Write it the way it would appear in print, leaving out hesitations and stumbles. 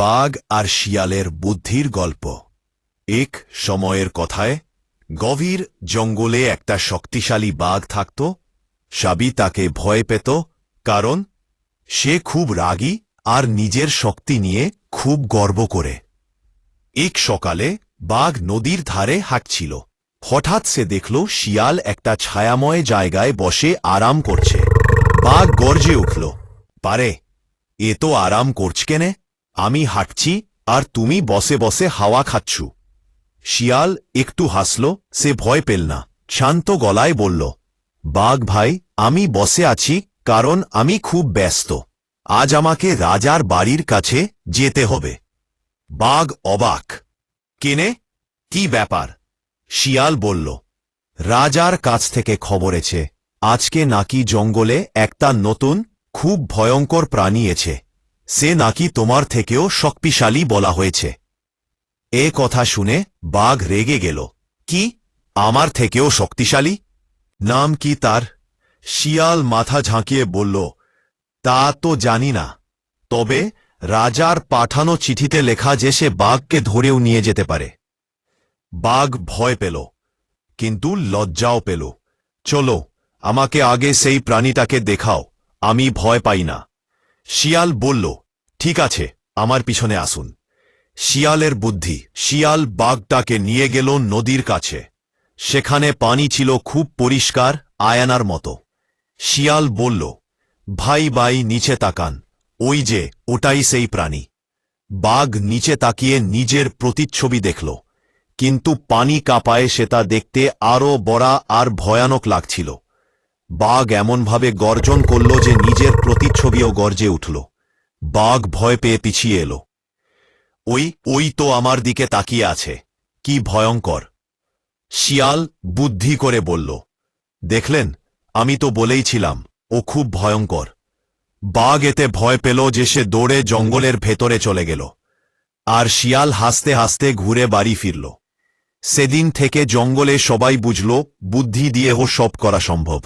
বাঘ আর শিয়ালের বুদ্ধির গল্প। এক সময়ের কথায় গভীর জঙ্গলে একটা শক্তিশালী বাঘ থাকত। সবাই তাকে ভয় পেত, কারণ সে খুব রাগী আর নিজের শক্তি নিয়ে খুব গর্ব করে। এক সকালে বাঘ নদীর ধারে হাঁটছিল। হঠাৎ সে দেখল শিয়াল একটা ছায়াময় জায়গায় বসে আরাম করছে। বাঘ গর্জে উঠল, পারে, এ তো আরাম করছ কেনে? আমি হাঁটছি আর তুমি বসে বসে হাওয়া খাচ্ছু। শিয়াল একটু হাসল, সে ভয় পেল না, শান্ত গলায় বলল, বাঘ ভাই, আমি বসে আছি কারণ আমি খুব ব্যস্ত। আজ আমাকে রাজার বাড়ির কাছে যেতে হবে। বাঘ অবাক, কেনে, কি ব্যাপার? শিয়াল বলল, রাজার কাছ থেকে খবর এছে, আজকে নাকি জঙ্গলে একটা নতুন খুব ভয়ঙ্কর প্রাণী এছে। সে নাকি তোমার থেকেও শক্তিশালী বলা হয়েছে। এ কথা শুনে বাঘ রেগে গেল, কি, আমার থেকেও শক্তিশালী? নাম কি তার? শিয়াল মাথা ঝাঁকিয়ে বলল, তা তো জানি না, তবে রাজার পাঠানো চিঠিতে লেখা যে সে বাঘকে ধরেও নিয়ে যেতে পারে। বাঘ ভয় পেল, কিন্তু লজ্জাও পেল। চলো, আমাকে আগে সেই প্রাণীটাকে দেখাও, আমি ভয় পাই না। শিয়াল বলল, ঠিক আছে, আমার পিছনে আসুন। শিয়ালের বুদ্ধি, শিয়াল বাঘটাকে নিয়ে গেল নদীর কাছে। সেখানে পানি ছিল খুব পরিষ্কার, আয়নার মতো। শিয়াল বলল, ভাই ভাই, নিচে তাকান, ওই যে ওটাই সেই প্রাণী। বাঘ নিচে তাকিয়ে নিজের প্রতিচ্ছবি দেখল, কিন্তু পানি কাঁপায় সেটা দেখতে আরও বড় আর ভয়ানক লাগছিল। বাঘ এমনভাবে গর্জন করল যে নিজের প্রতিচ্ছবিও গর্জে উঠল। বাঘ ভয় পেয়ে পিছিয়ে এলো। ওই তো আমার দিকে তাকিয়ে আছে, কি ভয়ঙ্কর! শিয়াল বুদ্ধি করে বলল, দেখলেন, আমি তো বলেইছিলাম ও খুব ভয়ঙ্কর। বাঘ এতে ভয় পেল যে সে দৌড়ে জঙ্গলের ভেতরে চলে গেল, আর শিয়াল হাসতে হাসতে ঘুরে বাড়ি ফিরল। সেদিন থেকে জঙ্গলে সবাই বুঝল, বুদ্ধি দিয়েও সব করা সম্ভব।